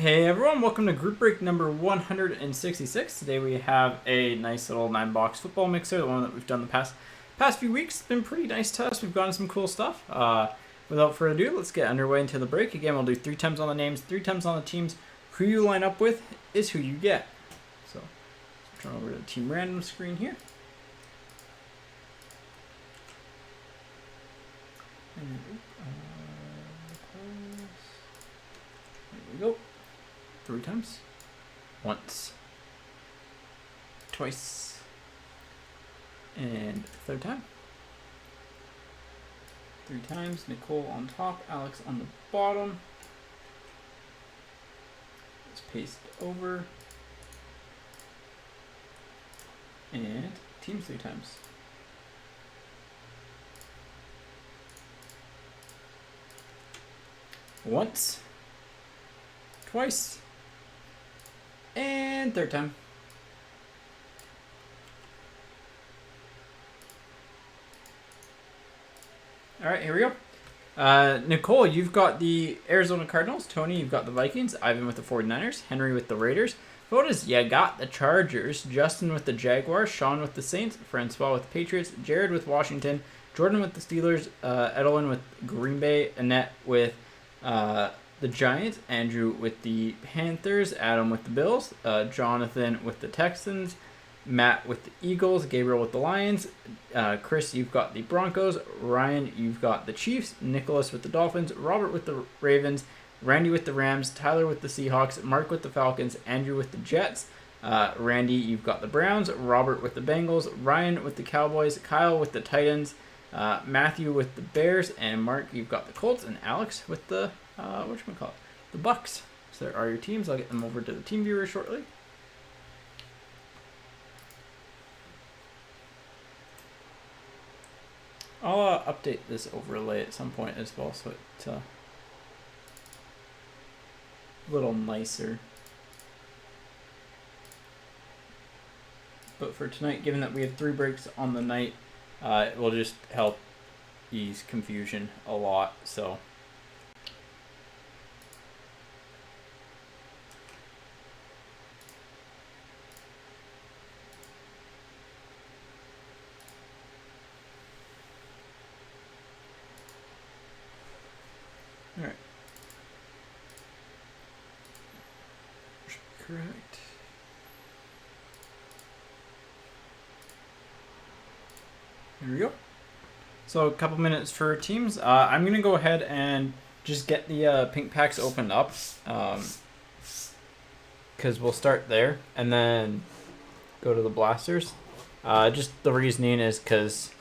Hey everyone, welcome to group break number 166. Today we have a nice little 9-box football mixer, the one that we've done the past few weeks. It's been pretty nice to us. We've gotten some cool stuff. Without further ado, let's get underway into the break. Again, we'll do 3 times on the names, 3 times on the teams. Who you line up with is who you get. So, let's turn over to the team random screen here. And, there we go. 3 times. Once. Twice. And 3rd time. 3 times. Nicole on top. Alex on the bottom. Let's paste over. And teams 3 times. Once. Twice. And 3rd time. All right, here we go. Nicole, you've got the Arizona Cardinals. Tony, you've got the Vikings. Ivan with the 49ers. Henry with the Raiders. Fotis, you got the Chargers. Justin with the Jaguars. Sean with the Saints. Francois with the Patriots. Jared with Washington. Jordan with the Steelers. Edelin with Green Bay. Annette with the Giants, Andrew with the Panthers, Adam with the Bills, Jonathan with the Texans, Matt with the Eagles, Gabriel with the Lions, Chris, you've got the Broncos, Ryan, you've got the Chiefs, Nicholas with the Dolphins, Robert with the Ravens, Randy with the Rams, Tyler with the Seahawks, Mark with the Falcons, Andrew with the Jets, Randy, you've got the Browns, Robert with the Bengals, Ryan with the Cowboys, Kyle with the Titans, Matthew with the Bears, and Mark, you've got the Colts, and Alex with the the Bucks. So there are your teams. I'll get them over to the team viewer shortly. I'll update this overlay at some point as well, so it's a little nicer. But for tonight, given that we have 3 breaks on the night, it will just help ease confusion a lot. So. All right. Should be correct. There we go. So a couple minutes for teams. I'm gonna go ahead and just get the pink packs opened up, because we'll start there and then go to the blasters. Just the reasoning is because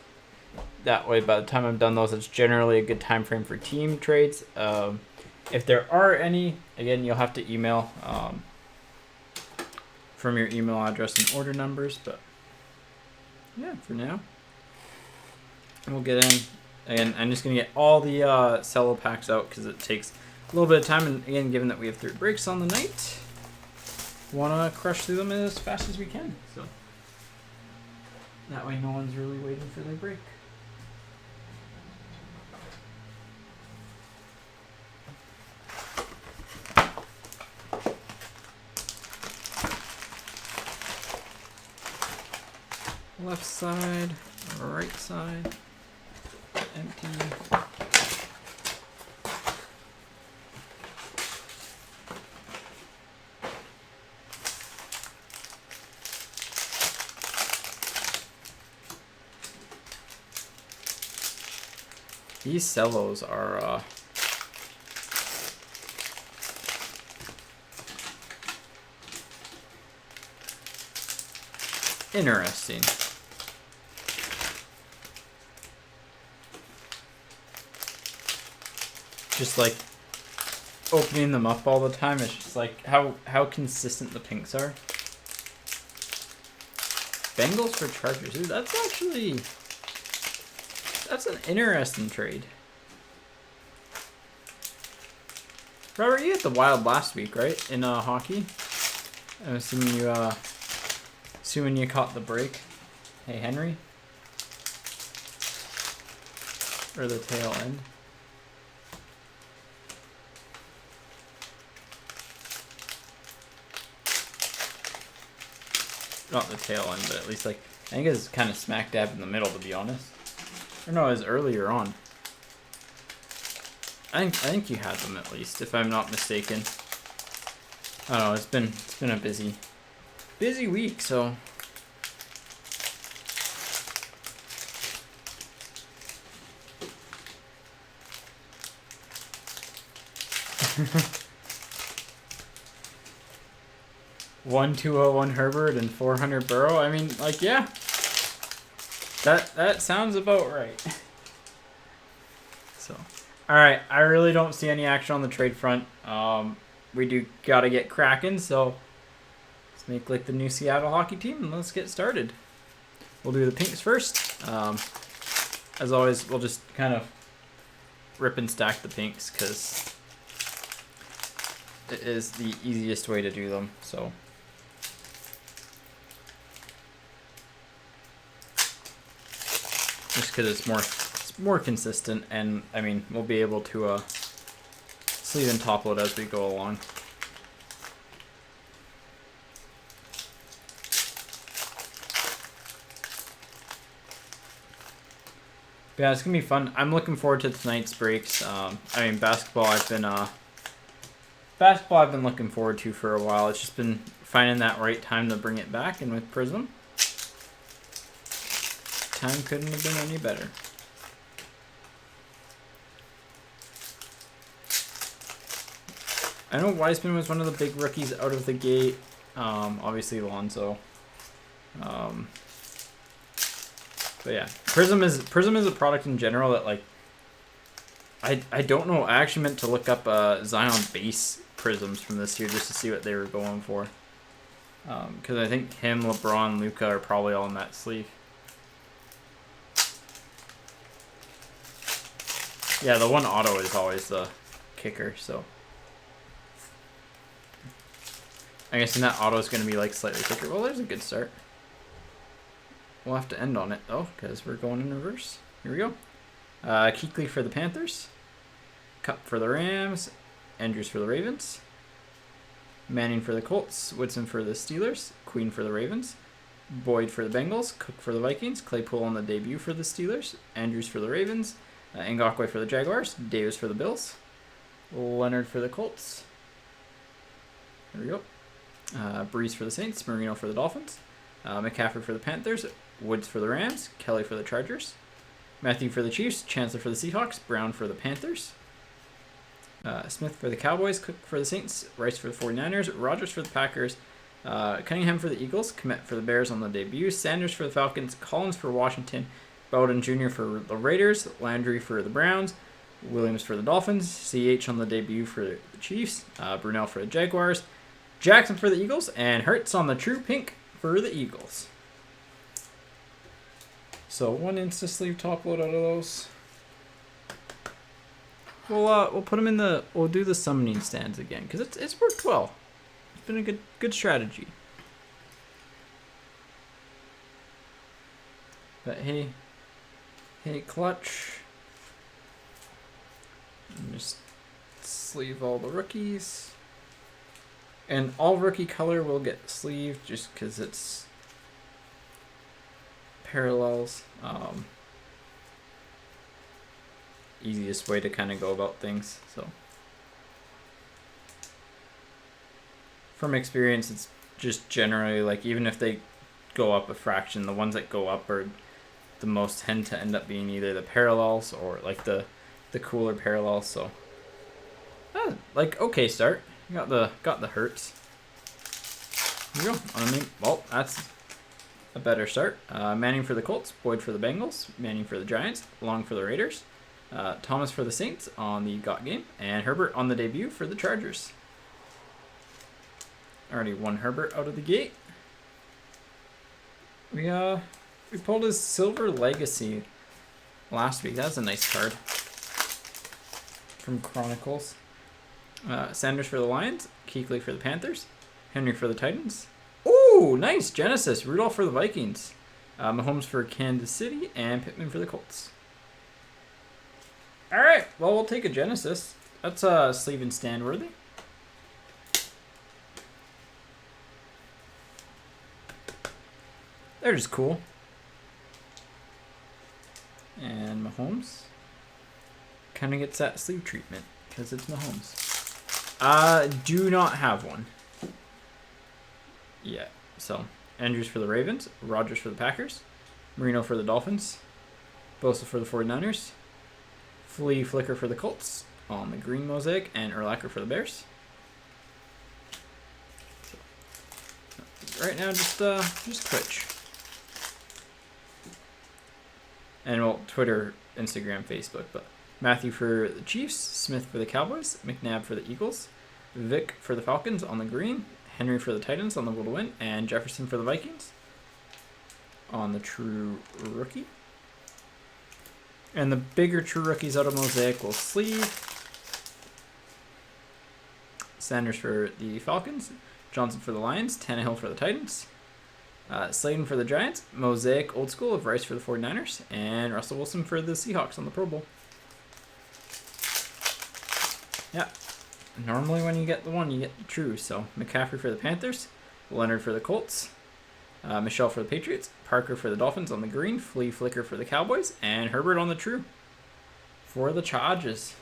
that way, by the time I'm done those, it's generally a good time frame for team trades. If there are any, again, you'll have to email from your email address and order numbers. But yeah, for now, we'll get in. Again, I'm just going to get all the cello packs out because it takes a little bit of time. And again, given that we have 3 breaks on the night, want to crush through them as fast as we can. So that way no one's really waiting for their break. Left side, right side, empty. These cellos are interesting. Just like opening them up all the time, it's just like how consistent the pinks are. Bengals for Chargers. Ooh, that's an interesting trade. Robert, you hit the Wild last week, right? In hockey. I'm assuming you caught the break. Hey, Henry. Or the tail end. not the tail end, but at least like I think it's kind of smack dab in the middle, to be honest. Or no, it was earlier on. I think you had them at least, if I'm not mistaken. I don't know. It's been a busy week, so. $1,201 Herbert and $400 Burrow. I mean, like, yeah, that sounds about right. So, all right, I really don't see any action on the trade front. We do gotta get cracking, so let's make like the new Seattle hockey team and let's get started. We'll do the pinks first. As always, we'll just kind of rip and stack the pinks because it is the easiest way to do them. So. Just because it's more consistent, and I mean we'll be able to sleeve and top load as we go along. But yeah, it's gonna be fun. I'm looking forward to tonight's breaks. I mean basketball. I've been looking forward to for a while. It's just been finding that right time to bring it back, and with Prizm. Time couldn't have been any better. I know Wiseman was one of the big rookies out of the gate. Obviously Lonzo. But yeah, Prizm is a product in general that like I don't know. I actually meant to look up Zion base Prizms from this year just to see what they were going for. Because I think him, LeBron, Luka are probably all in that sleeve. Yeah, the one auto is always the kicker, so. I guess that auto is going to be like slightly quicker. Well, there's a good start. We'll have to end on it though, because we're going in reverse. Here we go. Kuechly for the Panthers. Cup for the Rams. Andrews for the Ravens. Manning for the Colts. Woodson for the Steelers. Queen for the Ravens. Boyd for the Bengals. Cook for the Vikings. Claypool on the debut for the Steelers. Andrews for the Ravens. Ngakoue for the Jaguars. Davis for the Bills. Leonard for the Colts. There we go. Breeze for the Saints. Marino for the Dolphins. McCaffrey for the Panthers. Woods for the Rams. Kelly for the Chargers. Matthew for the Chiefs. Chancellor for the Seahawks. Brown for the Panthers. Smith for the Cowboys. Cook for the Saints. Rice for the 49ers. Rodgers for the Packers. Cunningham for the Eagles. Kmet for the Bears on the debut. Sanders for the Falcons. Collins for Washington. Bowden Jr. for the Raiders. Landry for the Browns. Williams for the Dolphins. CH on the debut for the Chiefs. Brunell for the Jaguars. Jackson for the Eagles. And Hurts on the true pink for the Eagles. So one insta sleeve top load out of those. We'll put them in the. We'll do the summoning stands again because it's worked well. It's been a good strategy. But hey, clutch. And just sleeve all the rookies. And all rookie color will get sleeved just because it's parallels. Easiest way to kind of go about things. So from experience, it's just generally like even if they go up a fraction, the ones that go up are the most tend to end up being either the parallels or like the cooler parallels. So like okay start. You got the Hurts. Here we go. Well, that's a better start. Manning for the Colts, Boyd for the Bengals, Manning for the Giants, Long for the Raiders, Thomas for the Saints on the GOT game, and Herbert on the debut for the Chargers. Already one Herbert out of the gate. We pulled his Silver Legacy last week. That was a nice card from Chronicles. Sanders for the Lions, Kuechly for the Panthers, Henry for the Titans. Ooh, nice Genesis. Rudolph for the Vikings. Mahomes for Kansas City, and Pittman for the Colts. All right, well, we'll take a Genesis. That's sleeve and stand worthy. They're just cool. And Mahomes kind of gets that sleeve treatment because it's Mahomes. Do not have one. Yeah. So Andrews for the Ravens, Rodgers for the Packers, Marino for the Dolphins, Bosa for the 49ers, Flea Flicker for the Colts on the green mosaic, and Urlacher for the Bears. So, right now, just Twitch. And well, Twitter, Instagram, Facebook, but Matthew for the Chiefs, Smith for the Cowboys, McNabb for the Eagles, Vic for the Falcons on the green, Henry for the Titans on the will to win, and Jefferson for the Vikings on the true rookie. And the bigger true rookies out of Mosaic will sleeve. Sanders for the Falcons, Johnson for the Lions, Tannehill for the Titans, Slayton for the Giants, Mosaic Old School of Rice for the 49ers, and Russell Wilson for the Seahawks on the Pro Bowl. Yeah, normally when you get the one, you get the true. So McCaffrey for the Panthers, Leonard for the Colts, Michelle for the Patriots, Parker for the Dolphins on the green, Flea Flicker for the Cowboys, and Herbert on the true for the Chargers.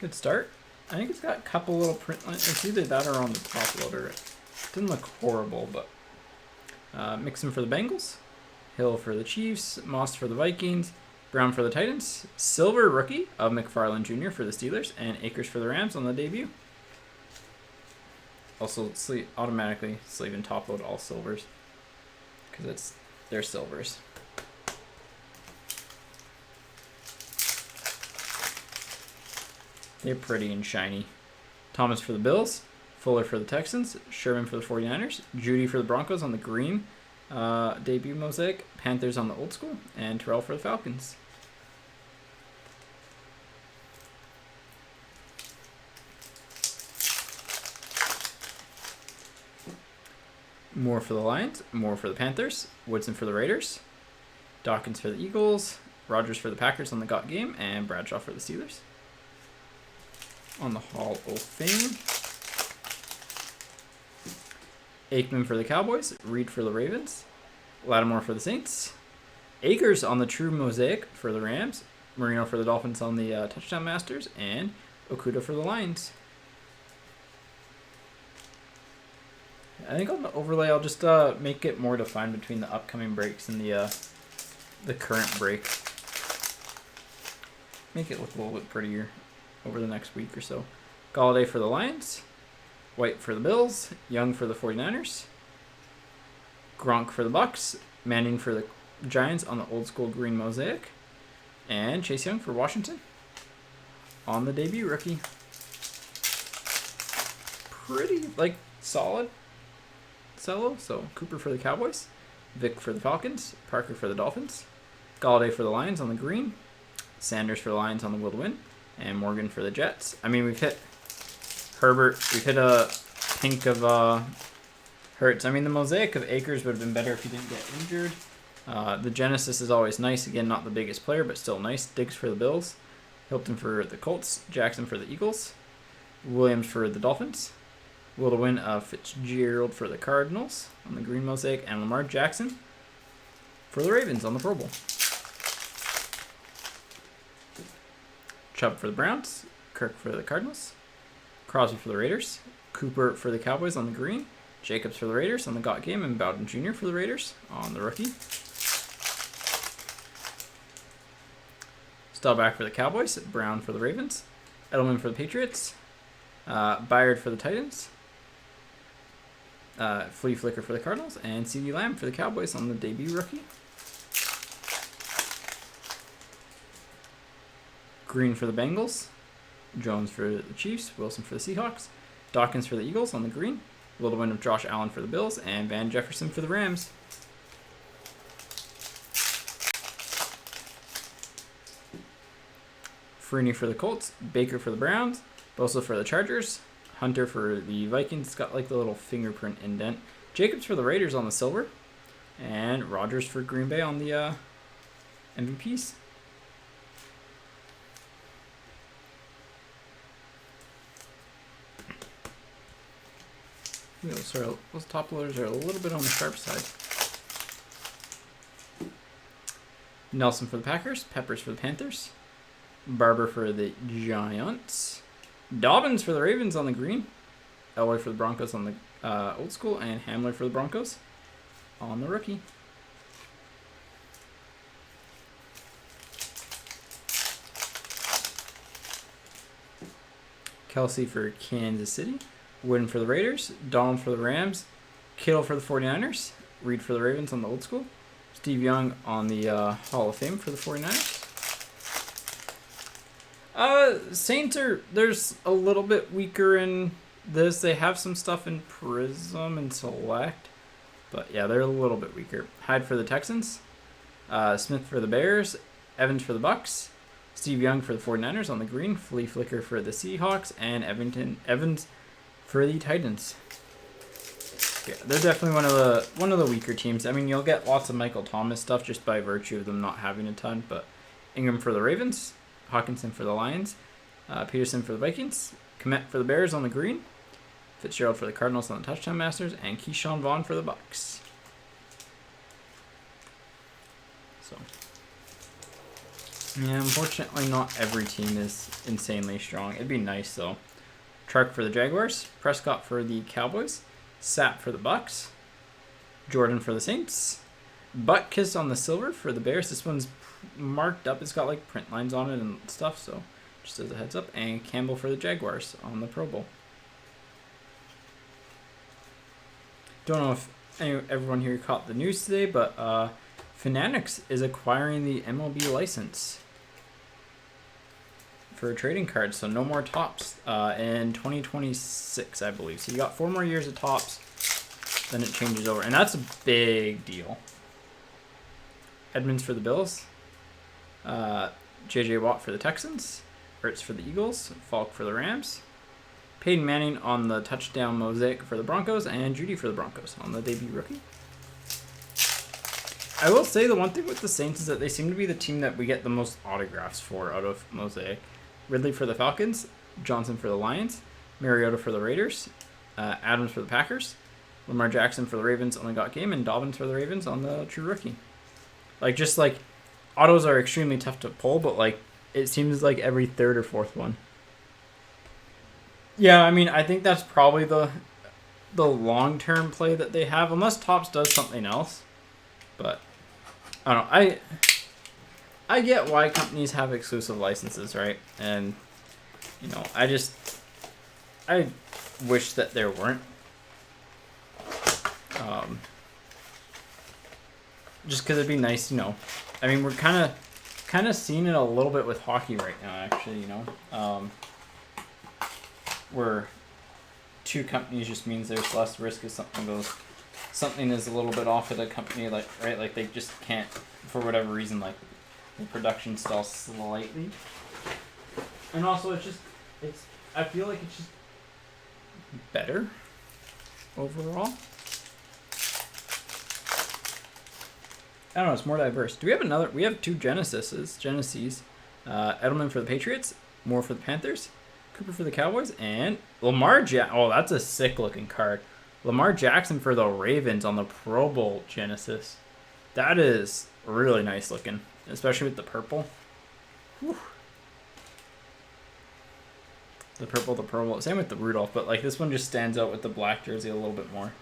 Good start. I think it's got a couple little print lines. It's either that or on the top loader. It didn't look horrible, but Mixon for the Bengals, Hill for the Chiefs, Moss for the Vikings, Brown for the Titans, silver rookie of McFarland Jr. for the Steelers, and Akers for the Rams on the debut. Also, automatically sleeve and top load all silvers because they're silvers. They're pretty and shiny. Thomas for the Bills, Fuller for the Texans, Sherman for the 49ers, Judy for the Broncos on the green debut mosaic, Panthers on the old school, and Terrell for the Falcons. Moore for the Lions, Moore for the Panthers, Woodson for the Raiders, Dawkins for the Eagles, Rodgers for the Packers on the Got game, and Bradshaw for the Steelers. On the Hall of Fame, Aikman for the Cowboys, Reed for the Ravens, Lattimore for the Saints, Akers on the true mosaic for the Rams, Marino for the Dolphins on the Touchdown Masters, and Okuda for the Lions. I think on the overlay, I'll just make it more defined between the upcoming breaks and the current break. Make it look a little bit prettier over the next week or so. Galladay for the Lions, White for the Bills, Young for the 49ers, Gronk for the Bucks, Manning for the Giants on the old school green mosaic, and Chase Young for Washington on the debut rookie. Pretty, solid cello. So Cooper for the Cowboys, Vic for the Falcons, Parker for the Dolphins, Galladay for the Lions on the green, Sanders for the Lions on the will to win, and Morgan for the Jets. I mean, we've hit Herbert. We've hit a pink of Hurts. I mean, the mosaic of Akers would have been better if he didn't get injured. The Genesis is always nice. Again, not the biggest player, but still nice. Diggs for the Bills, Hilton for the Colts, Jackson for the Eagles, Williams for the Dolphins, will to win Fitzgerald for the Cardinals on the green mosaic, and Lamar Jackson for the Ravens on the Pro Bowl. Chubb for the Browns, Kirk for the Cardinals, Crosby for the Raiders, Cooper for the Cowboys on the green, Jacobs for the Raiders on the Got game, and Bowden Jr. for the Raiders on the rookie. Staubach for the Cowboys, Brown for the Ravens, Edelman for the Patriots, Byard for the Titans, Flea Flicker for the Cardinals, and CeeDee Lamb for the Cowboys on the debut rookie. Green for the Bengals, Jones for the Chiefs, Wilson for the Seahawks, Dawkins for the Eagles on the green, will to win of Josh Allen for the Bills, and Van Jefferson for the Rams. Freeney for the Colts, Baker for the Browns, Bosa for the Chargers, Hunter for the Vikings. It's got the little fingerprint indent. Jacobs for the Raiders on the silver, and Rodgers for Green Bay on the MVPs. Those top loaders are a little bit on the sharp side. Nelson for the Packers. Peppers for the Panthers. Barber for the Giants. Dobbins for the Ravens on the green. Elway for the Broncos on the old school. And Hamler for the Broncos on the rookie. Kelsey for Kansas City. Wooden for the Raiders. Donald for the Rams. Kittle for the 49ers. Reed for the Ravens on the old school. Steve Young on the Hall of Fame for the 49ers. Saints there's a little bit weaker in this. They have some stuff in Prizm and Select. But yeah, they're a little bit weaker. Hyde for the Texans. Smith for the Bears. Evans for the Bucks. Steve Young for the 49ers on the green. Flea Flicker for the Seahawks. And Evans for the Titans. Yeah, they're definitely one of the weaker teams. I mean, you'll get lots of Michael Thomas stuff just by virtue of them not having a ton. But Ingram for the Ravens. Hawkinson for the Lions. Peterson for the Vikings. Kmet for the Bears on the green. Fitzgerald for the Cardinals on the Touchdown Masters. And Keyshawn Vaughn for the Bucks. So, yeah, unfortunately not every team is insanely strong. It'd be nice, though. Chark for the Jaguars. Prescott for the Cowboys. Sapp for the Bucks. Jordan for the Saints. Butkus on the silver for the Bears. This one's marked up. It's got like print lines on it and stuff, so just as a heads up. And Campbell for the Jaguars on the Pro Bowl. Don't know if everyone here caught the news today, but Fanatics is acquiring the MLB license for a trading card, so no more tops in 2026, I believe. So you got 4 more years of tops, then it changes over, and that's a big deal. Edmonds for the Bills, J.J. Watt for the Texans, Ertz for the Eagles, Falk for the Rams, Peyton Manning on the touchdown mosaic for the Broncos, and Judy for the Broncos on the debut rookie. I will say the one thing with the Saints is that they seem to be the team that we get the most autographs for out of Mosaic. Ridley for the Falcons, Johnson for the Lions, Mariota for the Raiders, Adams for the Packers, Lamar Jackson for the Ravens only got game, and Dobbins for the Ravens on the true rookie. Like, autos are extremely tough to pull, but, like, it seems like every third or fourth one. Yeah, I mean, I think that's probably the long-term play that they have, unless Topps does something else. But I don't know. I get why companies have exclusive licenses, right? And I wish that there weren't. Just because it'd be nice, I mean, we're kind of seeing it a little bit with hockey right now, actually. Where 2 companies just means there's less risk if something is a little bit off at a company, right? Like they just can't, for whatever reason, like the production stalls slightly. And also I feel like it's just better overall. I don't know, it's more diverse. We have 2 Genesis. Edelman for the Patriots, Moore for the Panthers, Cooper for the Cowboys, and oh, that's a sick looking card. Lamar Jackson for the Ravens on the Pro Bowl Genesis. That is really nice looking, especially with the purple. Whew. The purple, the Pro Bowl. Same with the Rudolph, but like this one just stands out with the black jersey a little bit more.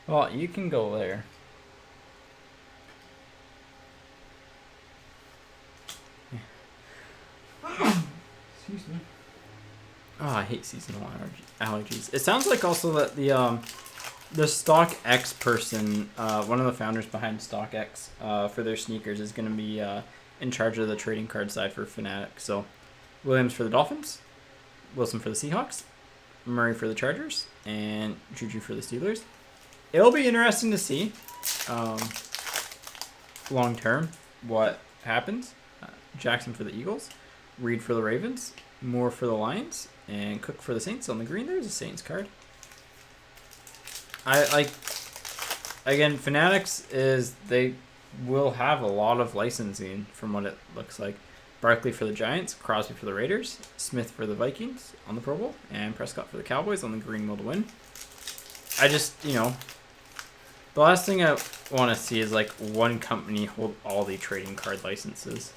Well, you can go there. Excuse me. Oh, I hate seasonal allergies. It sounds like also that the StockX person, one of the founders behind StockX, for their sneakers is going to be in charge of the trading card side for Fanatics. So, Williams for the Dolphins, Wilson for the Seahawks, Murray for the Chargers, and Juju for the Steelers. It'll be interesting to see long term what happens. Jackson for the Eagles, Reed for the Ravens, Moore for the Lions, and Cook for the Saints on the green. There's a Saints card. Again, Fanatics they will have a lot of licensing from what it looks like. Barkley for the Giants, Crosby for the Raiders, Smith for the Vikings on the Pro Bowl, and Prescott for the Cowboys on the green will to win. I just, the last thing I want to see is like one company hold all the trading card licenses.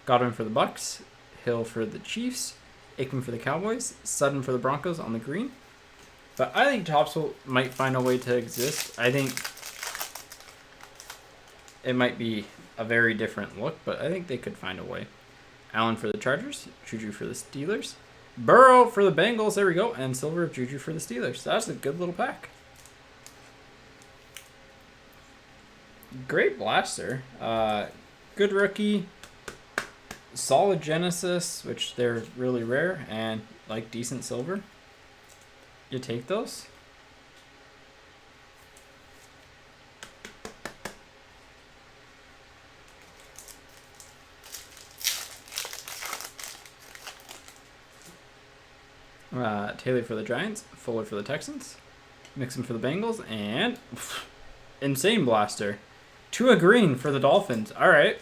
Godwin for the Bucks, Hill for the Chiefs, Aikman for the Cowboys, Sutton for the Broncos on the green. But I think Topps might find a way to exist. I think it might be a very different look, but I think they could find a way. Allen for the Chargers, Juju for the Steelers, Burrow for the Bengals, there we go, and silver of Juju for the Steelers. That's a good little pack. Great blaster. Good rookie. Solid Genesis, which they're really rare, and like decent silver. You take those. Taylor for the Giants, Fuller for the Texans, Mixon for the Bengals, and insane blaster. Tua Green for the Dolphins. All right.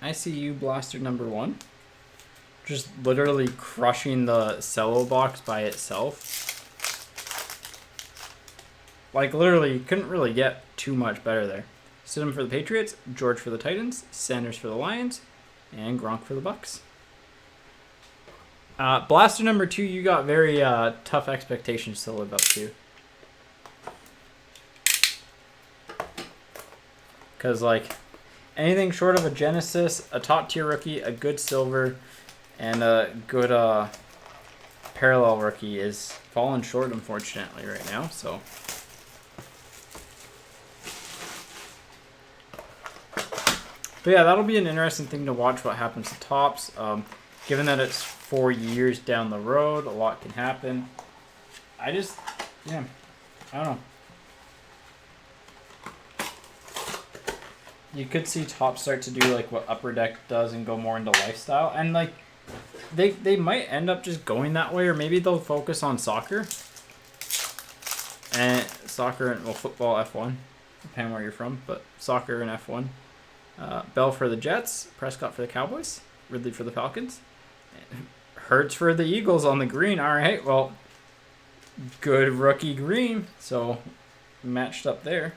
I see you, blaster number 1. Just literally crushing the cello box by itself. Like, literally, couldn't really get too much better there. Stidham for the Patriots, George for the Titans, Sanders for the Lions, and Gronk for the Bucks. Blaster number 2, you got very tough expectations to live up to. Because, like, anything short of a Genesis, a top-tier rookie, a good silver, and a good parallel rookie is falling short, unfortunately, right now. So, but yeah, that'll be an interesting thing to watch what happens to Topps. Given that it's 4 years down the road, a lot can happen. I don't know. You could see Topps start to do like what Upper Deck does and go more into lifestyle. And like they might end up just going that way, or maybe they'll focus on soccer. And football F1, depending where you're from, but soccer and F1. Bell for the Jets, Prescott for the Cowboys, Ridley for the Falcons, Hurts for the Eagles on the green. All right, well, good rookie green, so matched up there.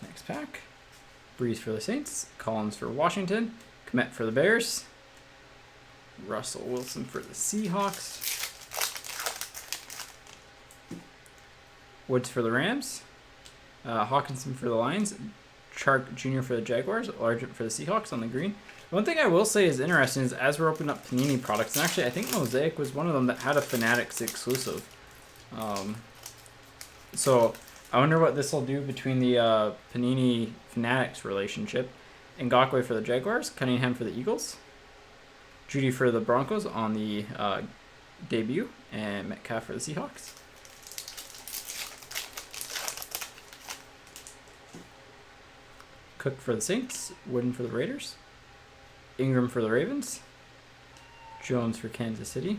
Next pack. Breeze for the Saints, Collins for Washington, Kmet for the Bears, Russell Wilson for the Seahawks, Woods for the Rams, Hawkinson for the Lions, Chark Jr. for the Jaguars, Largent for the Seahawks on the green. One thing I will say is interesting is as we're opening up Panini products, and actually I think Mosaic was one of them that had a Fanatics exclusive. So I wonder what this will do between the Panini Fanatics relationship. Ngakoue for the Jaguars, Cunningham for the Eagles, Judy for the Broncos on the debut, and Metcalf for the Seahawks. Cook for the Saints, Wooden for the Raiders, Ingram for the Ravens, Jones for Kansas City,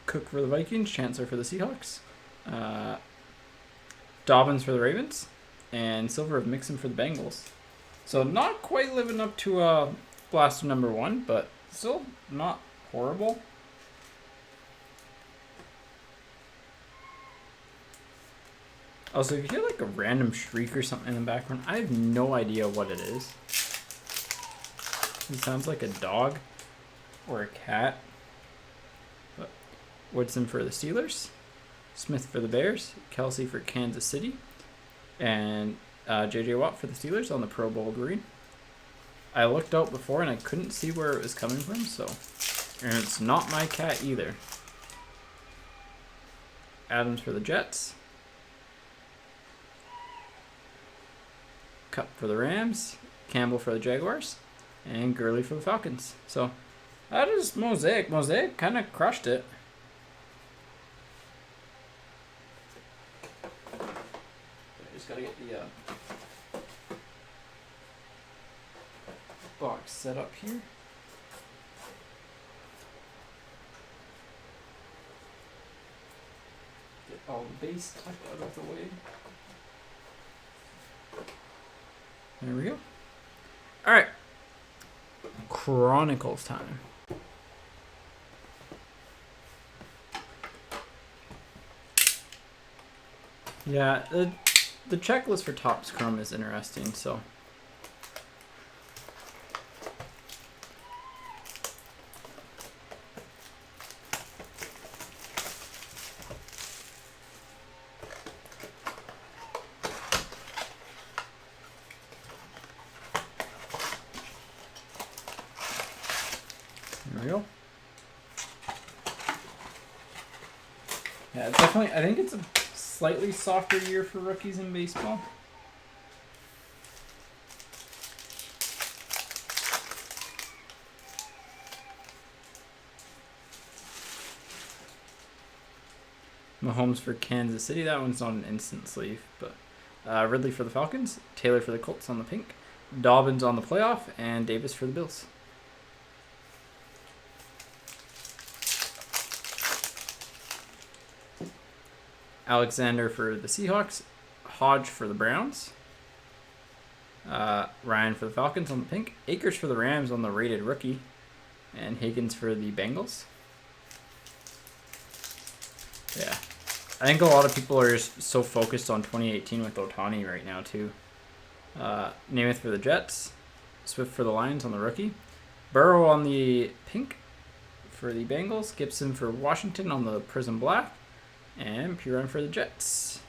Cook for the Vikings, Chancellor for the Seahawks, Dobbins for the Ravens, and silver of Mixon for the Bengals. So not quite living up to blaster number 1, but still not horrible. Also, if you hear like a random shriek or something in the background, I have no idea what it is. It sounds like a dog or a cat. But Woodson for the Steelers, Smith for the Bears, Kelsey for Kansas City, and J.J. Watt for the Steelers on the Pro Bowl green. I looked out before and I couldn't see where it was coming from, and it's not my cat either. Adams for the Jets, Cup for the Rams, Campbell for the Jaguars, and Gurley for the Falcons. So that is Mosaic. Mosaic kind of crushed it. I just gotta get the box set up here. Get all the base tucked out of the way. There we go. Alright. Chronicles time. Yeah, the checklist for Topps Chrome is interesting, so. There we go. Yeah, definitely, I think it's a slightly softer year for rookies in baseball. Mahomes for Kansas City. That one's not an instant sleeve, but Ridley for the Falcons, Taylor for the Colts on the pink, Dobbins on the playoff, and Davis for the Bills. Alexander for the Seahawks, Hodge for the Browns, Ryan for the Falcons on the pink, Akers for the Rams on the rated rookie, and Higgins for the Bengals. Yeah. I think a lot of people are just so focused on 2018 with Ohtani right now, too. Namath for the Jets, Swift for the Lions on the rookie, Burrow on the pink for the Bengals, Gibson for Washington on the Prizm black, and Purin for the Jets.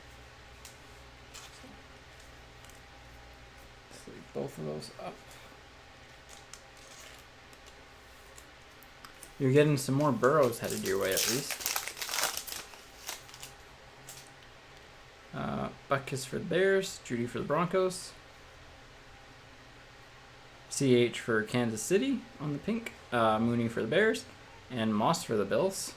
Let's leave both of those up. You're getting some more Burrows headed your way, at least. Butkus for the Bears, Judy for the Broncos, CH for Kansas City on the pink, Mooney for the Bears, and Moss for the Bills.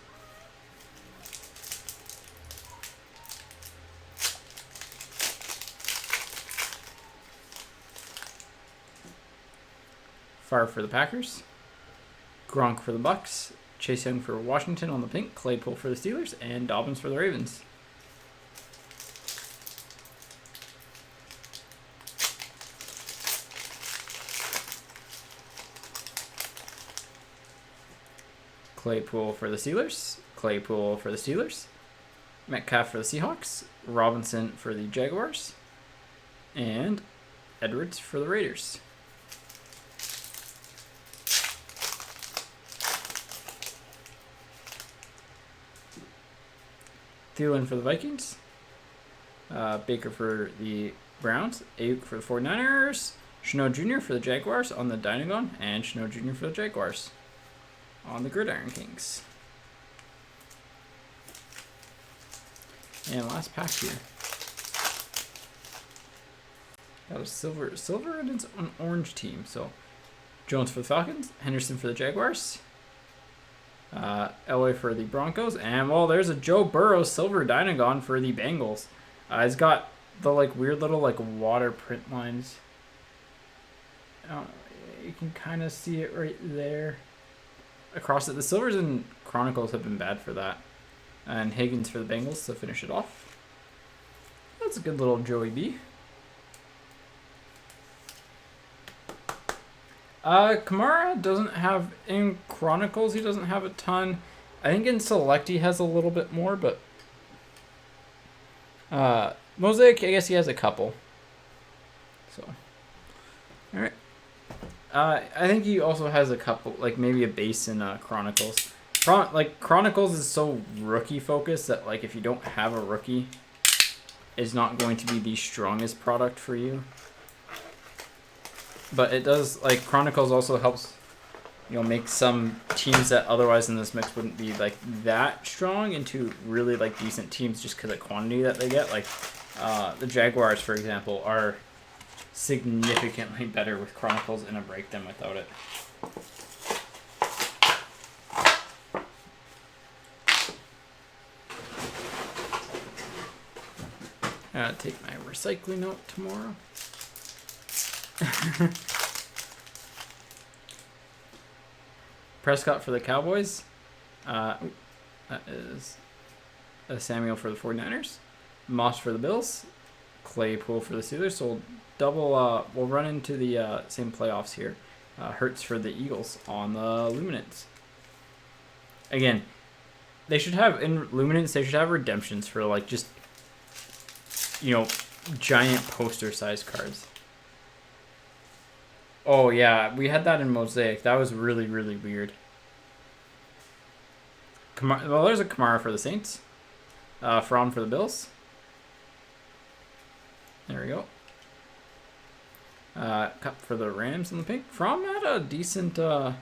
Favre for the Packers, Gronk for the Bucks, Chase Young for Washington on the pink, Claypool for the Steelers, and Dobbins for the Ravens. Claypool for the Steelers, Claypool for the Steelers, Metcalf for the Seahawks, Robinson for the Jaguars, and Edwards for the Raiders. Thielen for the Vikings, Baker for the Browns, Ayuk for the 49ers, Shenault Jr. for the Jaguars on the Dynagon, and Shenault Jr. for the Jaguars on the Gridiron Kings. And last pack here. Got a silver and it's an orange team. So Jones for the Falcons, Henderson for the Jaguars, Elway for the Broncos, and well, there's a Joe Burrow silver Dynagon for the Bengals. He's got the like weird little like water print lines. You can kind of see it right there. Across it, the silvers and Chronicles have been bad for that. And Higgins for the Bengals to finish it off. That's a good little Joey B. Kamara doesn't have, in Chronicles, he doesn't have a ton. I think in Select he has a little bit more, but Mosaic, I guess he has a couple. So, alright. I think he also has a couple, like maybe a base in Chronicles. Chronicles is so rookie focused that like if you don't have a rookie, it's not going to be the strongest product for you. But it does, like Chronicles also helps, you know, make some teams that otherwise in this mix wouldn't be like that strong into really like decent teams just because of quantity that they get. Like the Jaguars, for example, are significantly better with Chronicles in a break than without it. I'll take my recycling out tomorrow. Prescott for the Cowboys. That is a Samuel for the 49ers. Moss for the Bills. Claypool for the Steelers. So we'll run into the same playoffs here. Hurts for the Eagles on the Luminance. Again, they should have, in Luminance, they should have redemptions for like just, giant poster size cards. Oh yeah, we had that in Mosaic. That was really, really weird. Well, there's a Kamara for the Saints. From for the Bills. There we go. Cup for the Rams in the pink. From had a decent, I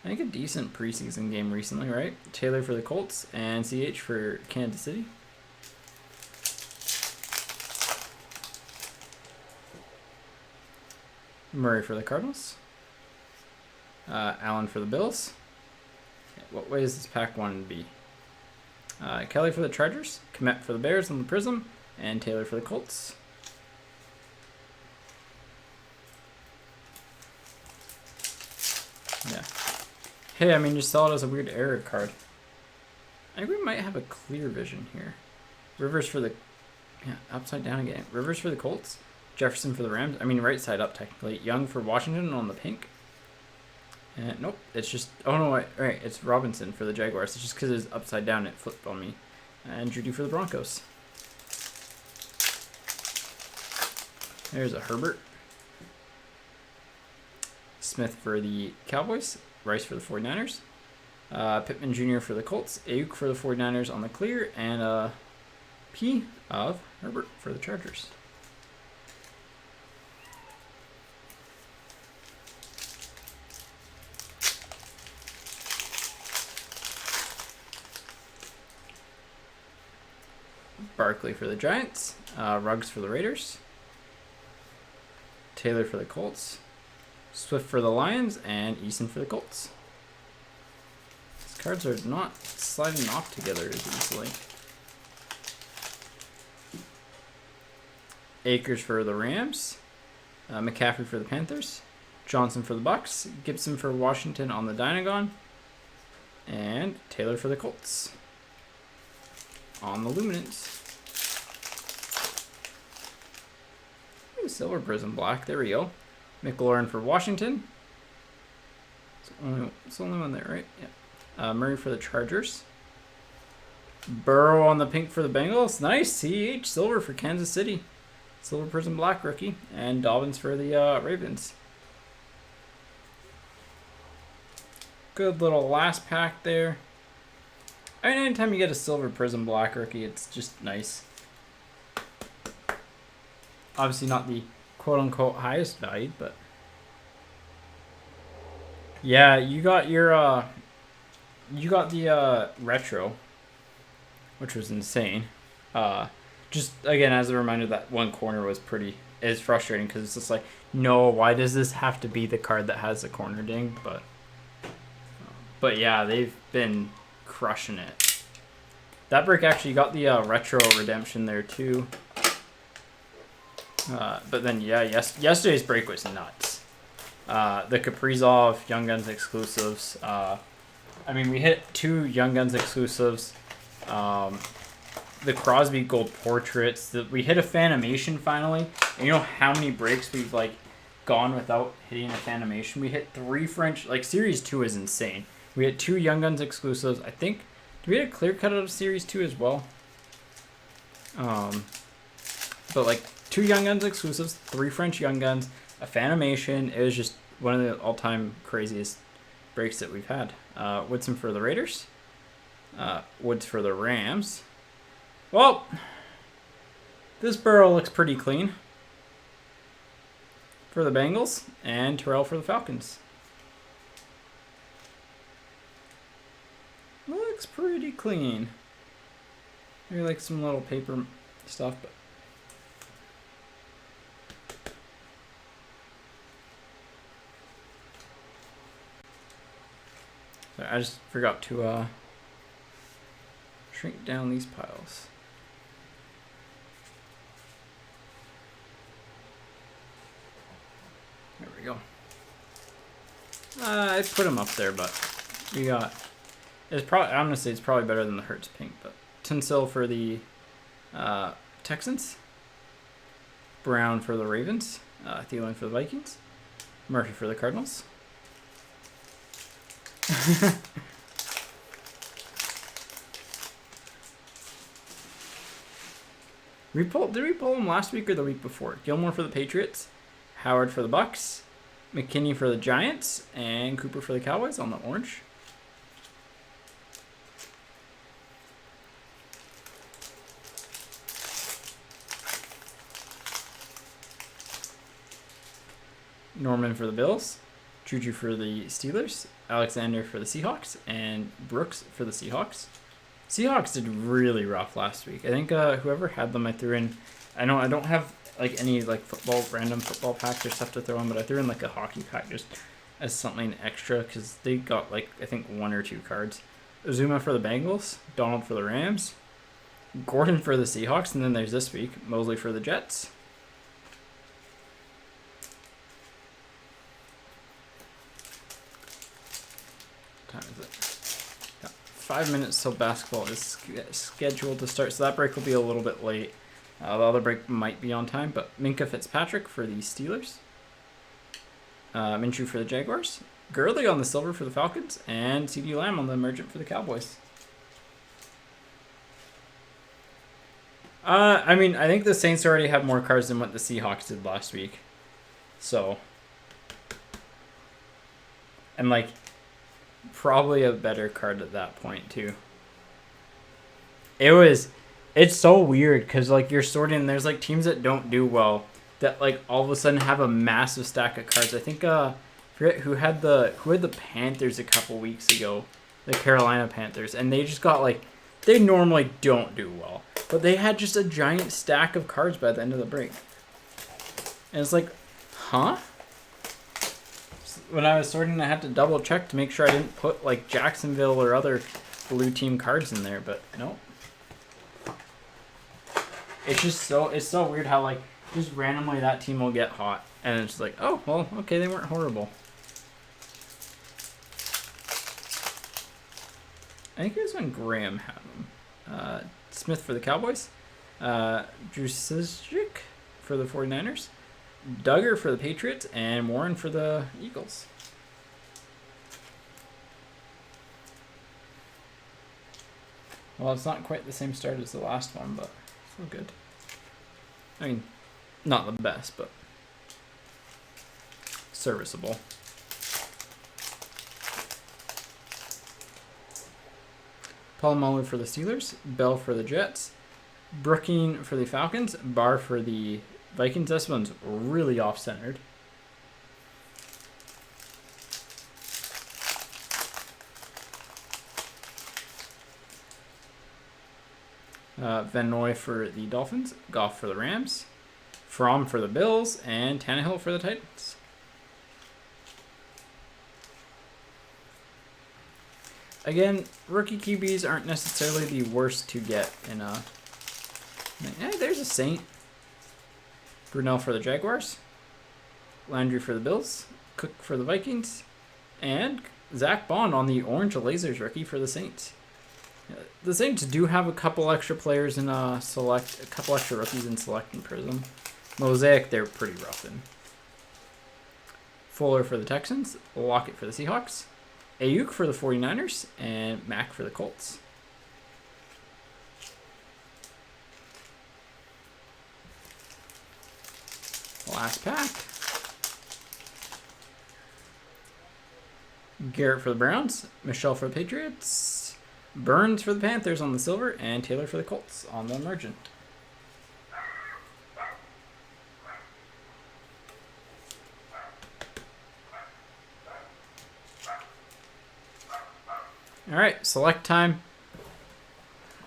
think a decent preseason game recently, right? Taylor for the Colts and CH for Kansas City. Murray for the Cardinals. Allen for the Bills. What way is this pack one to be? Kelly for the Chargers. Komet for the Bears on the Prizm. And Taylor for the Colts. Yeah. Hey, I mean, just saw it as a weird error card. I think we might have a clear vision here. Rivers for the... Yeah, upside down again. Rivers for the Colts. Jefferson for the Rams. I mean, right side up, technically. Young for Washington on the pink. And nope, it's just... Oh, no, right. It's Robinson for the Jaguars. It's just because it's upside down, it flipped on me. And Judy for the Broncos. There's a Herbert. Smith for the Cowboys. Rice for the 49ers. Pittman Jr. for the Colts. Ayuk for the 49ers on the clear. And P of Herbert for the Chargers. Barkley for the Giants. Ruggs for the Raiders. Taylor for the Colts. Swift for the Lions. And Eason for the Colts. These cards are not sliding off together as easily. Akers for the Rams. McCaffrey for the Panthers. Johnson for the Bucks. Gibson for Washington on the Dynagon. And Taylor for the Colts on the Luminance. Ooh, Silver Prizm Black. There we go. McLaurin for Washington. It's the only one there, right? Yeah. Murray for the Chargers. Burrow on the pink for the Bengals. Nice. CH Silver for Kansas City. Silver Prizm Black rookie. And Dobbins for the Ravens. Good little last pack there. I mean, anytime you get a Silver Prizm Black rookie, it's just nice. Obviously not the quote-unquote highest valued, but... Yeah, you got your, you got the, retro, which was insane. Just, again, as a reminder, that one corner is frustrating, because it's just like, no, why does this have to be the card that has the corner ding? But yeah, they've been crushing it. That break actually got the retro redemption there too. But then yeah, yesterday's break was nuts. The Kaprizov Young Guns exclusives. I mean, we hit 2 Young Guns exclusives. The Crosby Gold Portraits. We hit a Fanimation finally. And you know how many breaks we've like gone without hitting a Fanimation? We hit 3 French. Like Series 2 is insane. We had 2 Young Guns exclusives. I think, did we get a clear cut out of Series 2 as well? But like 2 Young Guns exclusives, 3 French Young Guns, a Fanimation. It was just one of the all-time craziest breaks that we've had. Woodson for the Raiders. Woods for the Rams. Well, this Burrow looks pretty clean for the Bengals, and Terrell for the Falcons. Looks pretty clean. Maybe like some little paper stuff, but sorry, I just forgot to shrink down these piles. There we go. I put him up there, but we got. It's probably honestly it's probably better than the Hertz pink, but Tunsil for the Texans, Brown for the Ravens, Thielen for the Vikings, Murphy for the Cardinals. Did we pull him last week or the week before? Gilmore for the Patriots, Howard for the Bucks, McKinney for the Giants, and Cooper for the Cowboys on the orange. Norman for the Bills, Juju for the Steelers, Alexander for the Seahawks, and Brooks for the Seahawks. Seahawks did really rough last week. I think whoever had them, I threw in. I know I don't have like any like random football packs or stuff to throw in, but I threw in like a hockey pack just as something extra because they got like I think 1 or 2 cards. Uzuma for the Bengals, Donald for the Rams, Gordon for the Seahawks, and then there's this week Mosley for the Jets. What time is it? 5 minutes till basketball is scheduled to start, so that break will be a little bit late. The other break might be on time, but Minka Fitzpatrick for the Steelers, Minshew for the Jaguars, Gurley on the silver for the Falcons, and CeeDee Lamb on the emergent for the Cowboys. I mean, I think the Saints already have more cards than what the Seahawks did last week. So, and like, probably a better card at that point too. It's so weird because like you're sorting, there's like teams that don't do well that like all of a sudden have a massive stack of cards. I think I forget who had the Panthers a couple weeks ago, the Carolina Panthers, and they just got like they normally don't do well, but they had just a giant stack of cards by the end of the break, and it's like, huh? When I was sorting, I had to double check to make sure I didn't put like Jacksonville or other blue team cards in there, but no. It's so weird how like just randomly that team will get hot, and it's like, oh well, okay, they weren't horrible. I think it was when Graham had them. Smith for the Cowboys, Drusicic for the 49ers, Duggar for the Patriots, and Warren for the Eagles. Well, it's not quite the same start as the last one, but still good. I mean, not the best, but serviceable. Palomalu for the Steelers, Bell for the Jets, Brooking for the Falcons, Barr for the Vikings. This one's really off-centered. Van Noy for the Dolphins, Goff for the Rams, Fromm for the Bills, and Tannehill for the Titans. Again, rookie QBs aren't necessarily the worst to get in a... Hey, there's a Saint. Brunel for the Jaguars, Landry for the Bills, Cook for the Vikings, and Zach Bond on the orange lasers rookie for the Saints. The Saints do have a couple extra players in Select, a couple extra rookies in Select and Prizm. Mosaic, they're pretty rough in. Fuller for the Texans, Lockett for the Seahawks, Ayuk for the 49ers, and Mack for the Colts. Last pack. Garrett for the Browns, Michelle for the Patriots, Burns for the Panthers on the silver, and Taylor for the Colts on the emergent. All right, select time.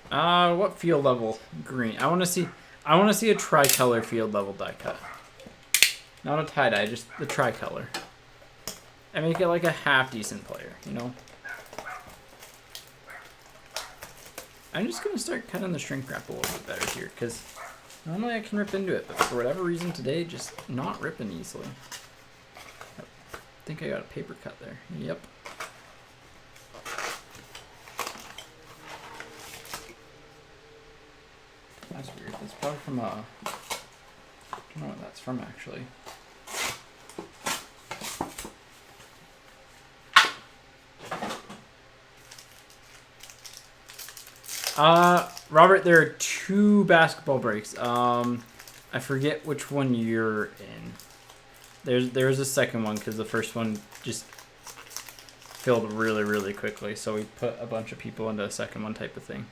What field level? Green. I want to see a tricolor field level die cut. Not a tie-dye, just the tricolor. And make it like a half-decent player, you know? I'm just going to start cutting the shrink wrap a little bit better here, because normally I can rip into it, but for whatever reason today, just not ripping easily. think I got a paper cut there. Yep. That's weird. That's probably from a... I don't know what that's from, actually. Robert, there are 2 basketball breaks. I forget which one you're in. There's a second one because the first one just filled really, really quickly. So we put a bunch of people into a second one type of thing.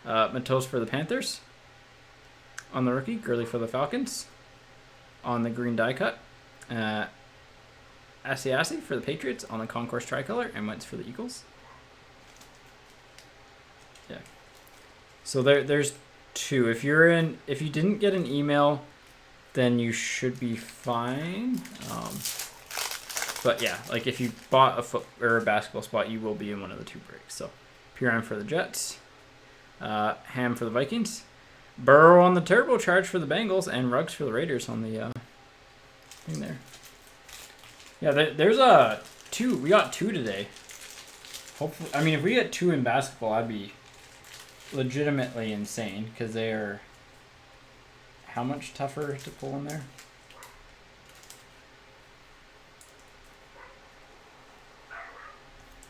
Matos for the Panthers. On the rookie, Gurley for the Falcons. On the green die cut. Asiasi for the Patriots on the concourse tricolor, and Wentz for the Eagles. Yeah. So there's 2. If you didn't get an email, then you should be fine. But yeah, like if you bought a foot or a basketball spot, you will be in one of the 2 breaks. So Purin for the Jets, Ham for the Vikings, Burrow on the turbocharge for the Bengals, and Ruggs for the Raiders on the thing there. Yeah, there's 2. We got 2 today. Hopefully, I mean, if we get 2 in basketball, I'd be legitimately insane because they are how much tougher to pull in there?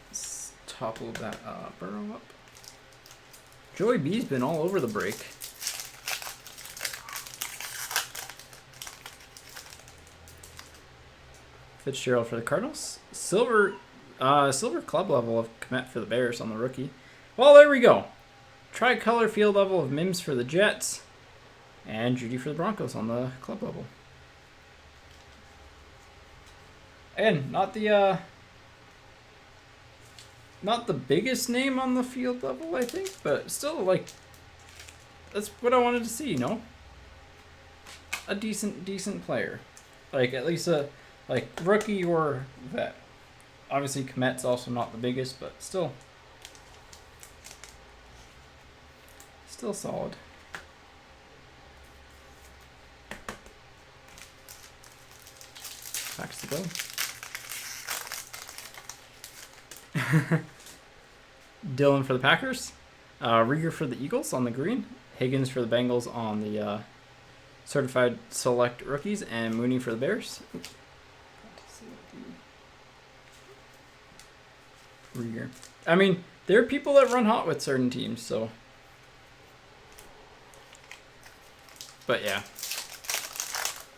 Let's topple that Burrow up. Joey B's been all over the break. Fitzgerald for the Cardinals. Silver club level of Komet for the Bears on the rookie. Well, there we go. Tricolor field level of Mims for the Jets. And Judy for the Broncos on the club level. And not the biggest name on the field level, I think, but still, like, that's what I wanted to see, you know? A decent player. Like, at least a, like, rookie or vet. Obviously, Komet's also not the biggest, but still solid. Packs to go. Dillon for the Packers. Rieger for the Eagles on the green. Higgins for the Bengals on the certified select rookies. And Mooney for the Bears. Rieger. I mean, there are people that run hot with certain teams, so. But yeah.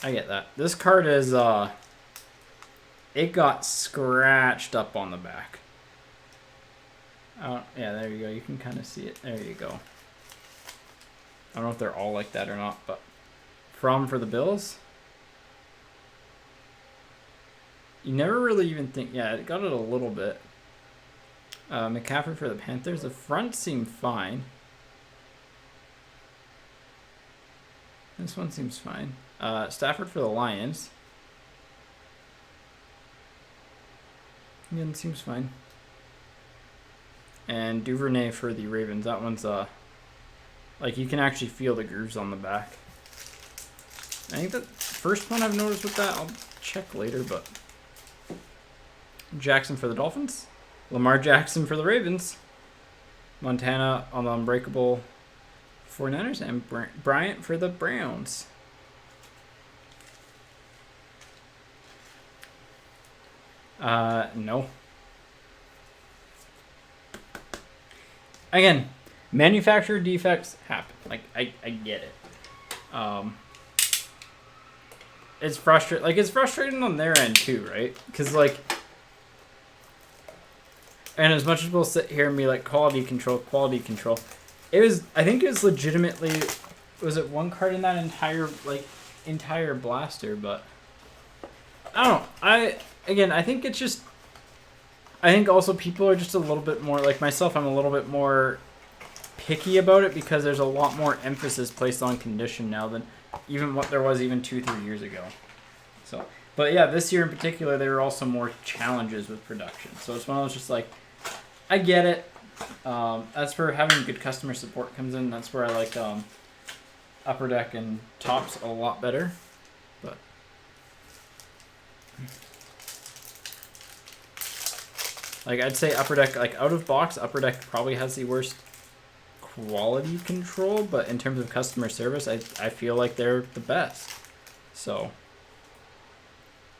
I get that. This card is, it got scratched up on the back. Oh, yeah, there you go. You can kind of see it. There you go. I don't know if they're all like that or not, but for the Bills. You never really even think, yeah, it got it a little bit. McCaffrey for the Panthers. The front seemed fine. This one seems fine. Stafford for the Lions. Again, seems fine. And Duvernay for the Ravens. That one's, like, you can actually feel the grooves on the back. I think the first one I've noticed with that, I'll check later, but. Jackson for the Dolphins. Lamar Jackson for the Ravens. Montana on the Unbreakable 49ers. And Bryant for the Browns. No. Again, manufacturer defects happen. Like, I get it. It's frustrating. Like, it's frustrating on their end too, right? Because, like, and as much as we'll sit here and be like, quality control, it was, I think it was legitimately, was it one card in that entire blaster, but I don't know. I think it's just, I think also people are just a little bit more, like myself, I'm a little bit more picky about it because there's a lot more emphasis placed on condition now than even what there was even 2-3 years ago. So, but yeah, this year in particular, there were also more challenges with production. So it's one of those just like, I get it. That's where having good customer support comes in. That's where I like Upper Deck and Tops a lot better. But Like, I'd say Upper Deck, like, out of box, Upper Deck probably has the worst quality control, but in terms of customer service, I feel like they're the best. So,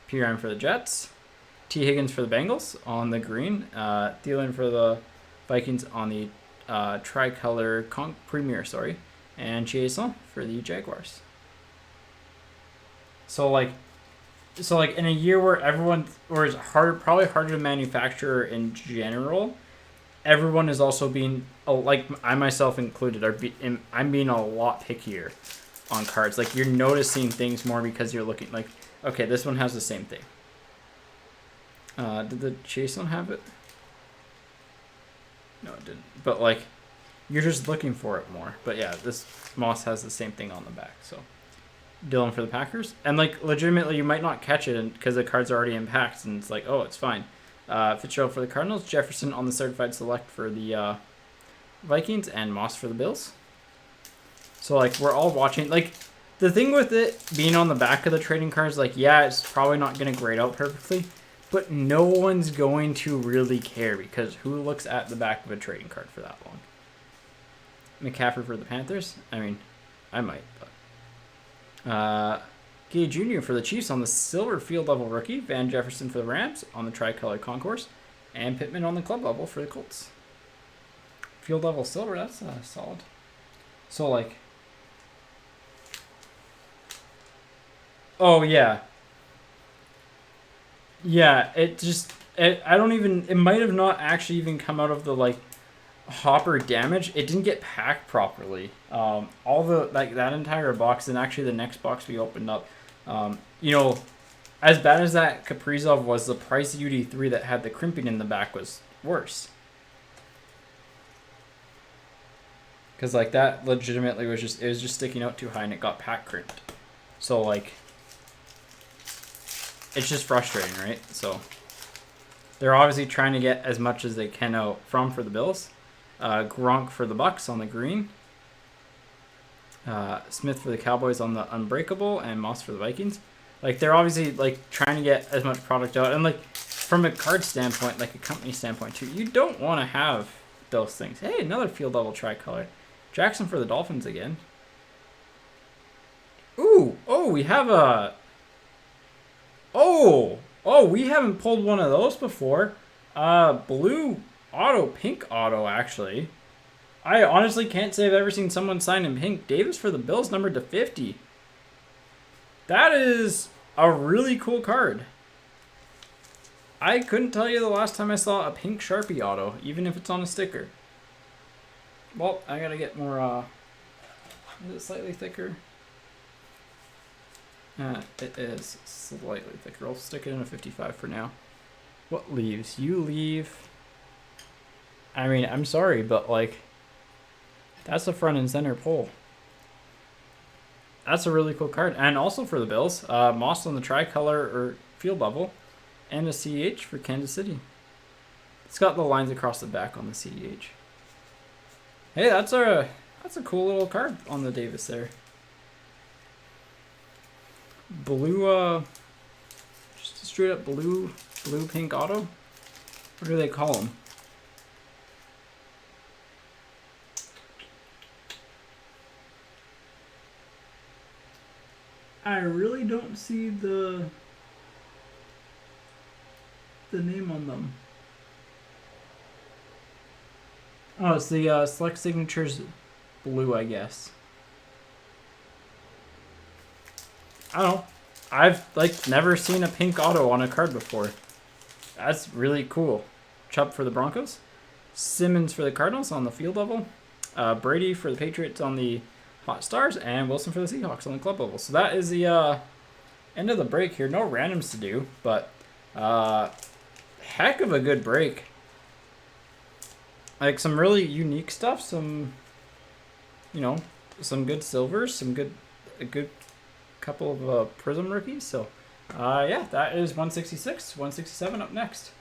P. for the Jets, T. Higgins for the Bengals on the green, Thielen for the Vikings on the tricolor premier, and Chiasson for the Jaguars. So like in a year where it's probably harder to manufacture in general, everyone is also being, like I myself included, I'm being a lot pickier on cards. Like, you're noticing things more because you're looking like, okay, this one has the same thing. Did the Chase one have it? No, it didn't. But like, you're just looking for it more. But yeah, this Moss has the same thing on the back. So Dylan for the Packers, and like legitimately, you might not catch it because the cards are already in packs, and it's like, oh, it's fine. Fitzgerald for the Cardinals, Jefferson on the certified select for the Vikings, and Moss for the Bills. So like, we're all watching. Like, the thing with it being on the back of the trading cards, like, yeah, it's probably not going to grade out perfectly, but no one's going to really care because who looks at the back of a trading card for that long? McCaffrey for the Panthers. I mean, I might, but Gay Jr. for the Chiefs on the silver field level rookie, Van Jefferson for the Rams on the tricolor concourse, and Pittman on the club level for the Colts. Field level silver, that's solid. So like, oh yeah, it might have not actually even come out of the like hopper damage. It didn't get packed properly. All the like that entire box, and actually the next box we opened up, as bad as that Kaprizov was, the Price UD3 that had the crimping in the back was worse. Because like that legitimately was just sticking out too high and it got pack crimped. So like, it's just frustrating, right? So they're obviously trying to get as much as they can out for the Bills. Gronk for the Bucks on the green. Smith for the Cowboys on the unbreakable, and Moss for the Vikings. Like, they're obviously like trying to get as much product out, and like from a card standpoint, like a company standpoint too, you don't want to have those things. Hey, another field level tricolor. Jackson for the Dolphins again. Ooh, we have a. We haven't pulled one of those before. Blue auto, pink auto, actually. I honestly can't say I've ever seen someone sign in pink. Davis for the Bills, numbered to 50. That is a really cool card. I couldn't tell you the last time I saw a pink Sharpie auto, even if it's on a sticker. Well, I gotta get more, is it slightly thicker? It is slightly thicker. I'll stick it in a 55 for now. What leaves? You leave. I mean, I'm sorry, but like, that's a front and center pull. That's a really cool card. And also for the Bills, Moss on the tricolor or field level, and a CH for Kansas City. It's got the lines across the back on the CH. Hey, that's a cool little card on the Davis there. Blue, just a straight up blue pink auto. What do they call them? I really don't see the name on them. Oh, it's the Select Signatures blue, I guess. I don't know. I've like never seen a pink auto on a card before. That's really cool. Chubb for the Broncos. Simmons for the Cardinals on the field level. Brady for the Patriots on the Hot Stars, and Wilson for the Seahawks on the club level. So that is the end of the break here. No randoms to do, but heck of a good break. Like some really unique stuff, some some good silvers, a good couple of Prizm rookies. So yeah, that is 166, 167 up next.